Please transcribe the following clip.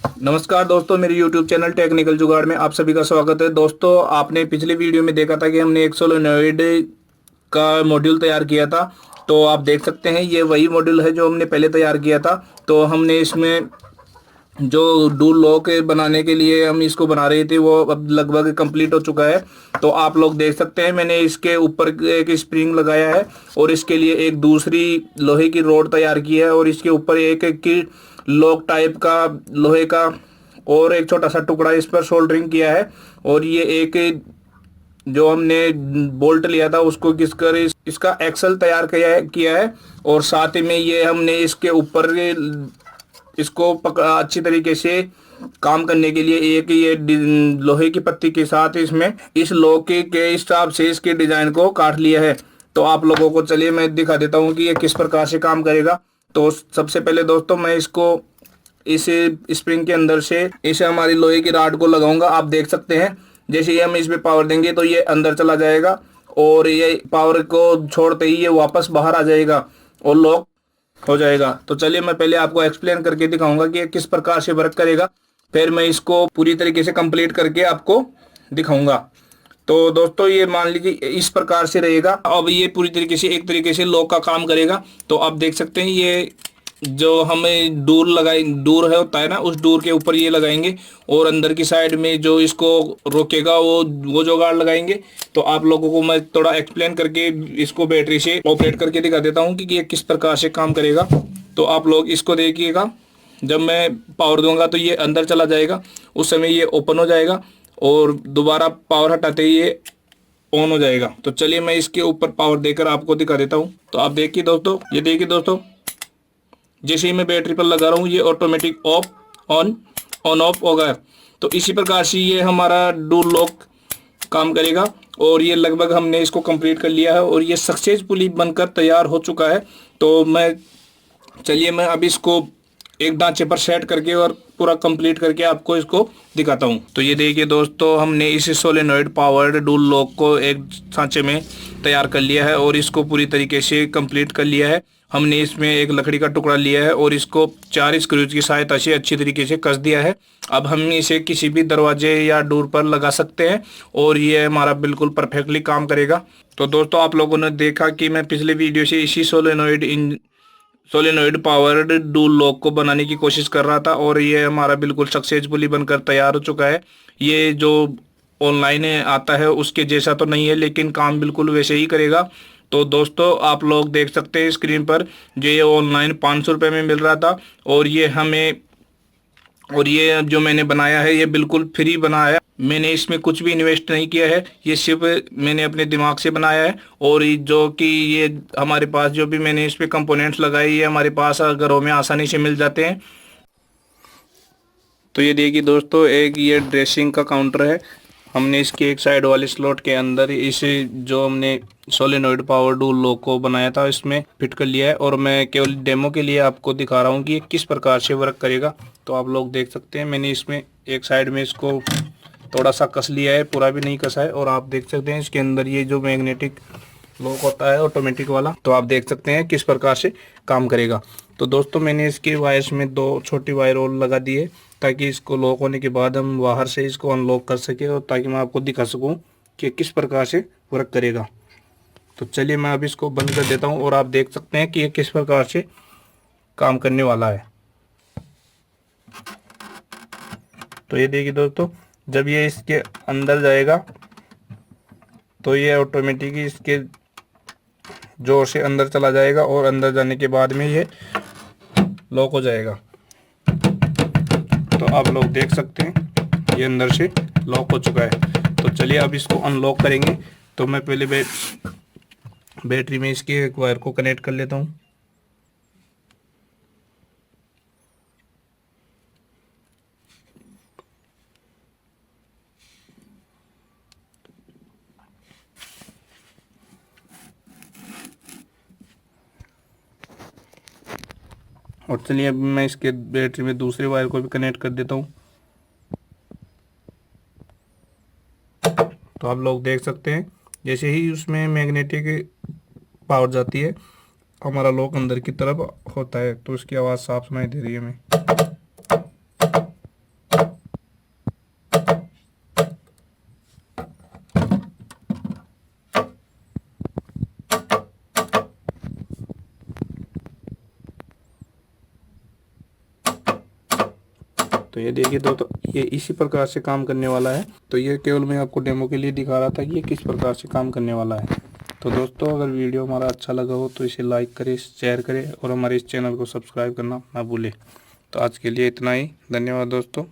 नमस्कार दोस्तों, मेरे YouTube चैनल टेक्निकल जुगाड़ में आप सभी का स्वागत है। दोस्तों, आपने पिछले वीडियो में देखा था कि हमने एक सोलेनॉइड का मॉड्यूल तैयार किया था। तो आप देख सकते हैं ये वही मॉड्यूल है जो हमने पहले तैयार किया था। तो हमने इसमें जो डूल लॉक बनाने के लिए हम इसको बना रहे थे वो अब लगभग कंप्लीट हो चुका है। तो आप लोग देख सकते हैं मैंने इसके ऊपर एक स्प्रिंग लगाया है और इसके लिए एक दूसरी लोहे की रॉड तैयार की है और इसके ऊपर एक की लॉक टाइप का लोहे का और एक छोटा सा टुकड़ा इस पर सोल्डरिंग किया है। और ये एक जो हमने बोल्ट लिया था उसको घिस कर इसका एक्सल तैयार किया है। और साथ ही में ये हमने इसके ऊपर इसको अच्छी तरीके से काम करने के लिए एक ये लोहे की पत्ती के साथ इसमें इस लोहे के हिसाब से इसके डिजाइन को काट लिया है। तो आप लोगों को चलिए मैं दिखा देता हूँ कि ये किस प्रकार से काम करेगा। तो सबसे पहले दोस्तों मैं इसको इस स्प्रिंग के अंदर से इसे हमारी लोहे की राड को लगाऊंगा। आप देख सकते हैं जैसे ही हम इसमें पावर देंगे तो ये अंदर चला जाएगा और ये पावर को छोड़ते ही ये वापस बाहर आ जाएगा और लॉक हो जाएगा। तो चलिए मैं पहले आपको एक्सप्लेन करके दिखाऊंगा कि ये किस प्रकार से वर्क करेगा, फिर मैं इसको पूरी तरीके से कंप्लीट करके आपको दिखाऊंगा। तो दोस्तों ये मान लीजिए इस प्रकार से रहेगा। अब ये पूरी तरीके से एक तरीके से लॉक का काम करेगा। तो आप देख सकते हैं ये जो हमें डूर है होता है ना, उस डूर के ऊपर ये लगाएंगे और अंदर की साइड में जो इसको रोकेगा वो जुगाड़ लगाएंगे। तो आप लोगों को मैं थोड़ा एक्सप्लेन करके इसको बैटरी से ऑपरेट करके दिखा देता हूँ कि ये किस प्रकार से काम करेगा। तो आप लोग इसको देखिएगा, जब मैं पावर दूंगा तो ये अंदर चला जाएगा, उस समय ये ओपन हो जाएगा और दोबारा पावर हटाते ही ये ऑन हो जाएगा। तो चलिए मैं इसके ऊपर पावर देकर आपको दिखा देता हूँ। तो आप देखिए दोस्तों, ये देखिए दोस्तों, जैसे ही मैं बैटरी पर लगा रहा हूँ ये ऑटोमेटिक ऑफ ऑन ऑफ होगा। तो इसी प्रकार से ये हमारा डोर लॉक काम करेगा और ये लगभग हमने इसको कंप्लीट कर लिया है और ये सक्सेसफुली बनकर तैयार हो चुका है। तो चलिए मैं अब इसको एक ढांचे पर सेट करके और पूरा कंप्लीट करके आपको इसको दिखाता हूँ। तो ये देखिए दोस्तों, हमने इस सोलेनॉइड पावर्ड डूल लॉक को एक सांचे में तैयार कर लिया है और इसको पूरी तरीके से कंप्लीट कर लिया है। हमने इसमें एक लकड़ी का टुकड़ा लिया है और इसको 4 स्क्रूज की सहायता से अच्छी तरीके से कस दिया है। अब हम इसे किसी भी दरवाजे या डोर पर लगा सकते हैं और ये हमारा बिल्कुल परफेक्टली काम करेगा। तो दोस्तों आप लोगों ने देखा कि मैं पिछले वीडियो से इसी सोलेनॉइड पावर्ड डूल लॉक को बनाने की कोशिश कर रहा था और ये हमारा बिल्कुल सक्सेसफुली बनकर तैयार हो चुका है। ये जो ऑनलाइन आता है उसके जैसा तो नहीं है, लेकिन काम बिल्कुल वैसे ही करेगा। तो दोस्तों आप लोग देख सकते हैं स्क्रीन पर जो ये ऑनलाइन 500 रुपये में मिल रहा था और ये जो मैंने बनाया है ये बिल्कुल फ्री बनाया है। मैंने इसमें कुछ भी इन्वेस्ट नहीं किया है, ये सिर्फ मैंने अपने दिमाग से बनाया है। और जो कि ये हमारे पास जो भी मैंने इस पे कंपोनेंट्स लगाए ये हमारे पास घरों में आसानी से मिल जाते हैं। तो ये देखिए दोस्तों, एक ये ड्रेसिंग का काउंटर है। हमने इसके एक साइड वाले स्लॉट के अंदर इसे जो हमने सोलेनॉइड पावर डूल लॉक को बनाया था इसमें फिट कर लिया है और मैं केवल डेमो के लिए आपको दिखा रहा हूँ कि ये किस प्रकार से वर्क करेगा। तो आप लोग देख सकते हैं मैंने इसमें एक साइड में इसको थोड़ा सा कस लिया है, पूरा भी नहीं कसा है। और आप देख सकते हैं इसके अंदर ये जो मैग्नेटिक लॉक होता है ऑटोमेटिक वाला, तो आप देख सकते हैं किस प्रकार से काम करेगा। तो दोस्तों मैंने इसके वायर्स में 2 छोटी वायर और लगा दी है ताकि इसको लॉक होने के बाद हम बाहर से इसको अनलॉक कर सके और ताकि मैं आपको दिखा सकूं कि किस प्रकार से वर्क करेगा। तो चलिए मैं अब इसको बंद कर देता हूं और आप देख सकते हैं कि ये किस प्रकार से काम करने वाला है। तो ये देखिए दोस्तों, जब ये इसके अंदर जाएगा तो ये ऑटोमेटिक इसके जोर से अंदर चला जाएगा और अंदर जाने के बाद में ये लॉक हो जाएगा। तो आप लोग देख सकते हैं ये अंदर से लॉक हो चुका है। तो चलिए अब इसको अनलॉक करेंगे। तो मैं पहले बैटरी में इसके एक वायर को कनेक्ट कर लेता हूँ। और चलिए अब मैं इसके बैटरी में दूसरे वायर को भी कनेक्ट कर देता हूँ। तो आप लोग देख सकते हैं जैसे ही उसमें मैग्नेटिक पावर जाती है हमारा लॉक अंदर की तरफ होता है। तो उसकी आवाज़ साफ सुनाई दे रही है हमें। तो ये देखिए दोस्तों, ये इसी प्रकार से काम करने वाला है। तो ये केवल मैं आपको डेमो के लिए दिखा रहा था कि ये किस प्रकार से काम करने वाला है। तो दोस्तों, अगर वीडियो हमारा अच्छा लगा हो तो इसे लाइक करें, शेयर करें और हमारे इस चैनल को सब्सक्राइब करना ना भूलें। तो आज के लिए इतना ही। धन्यवाद दोस्तों।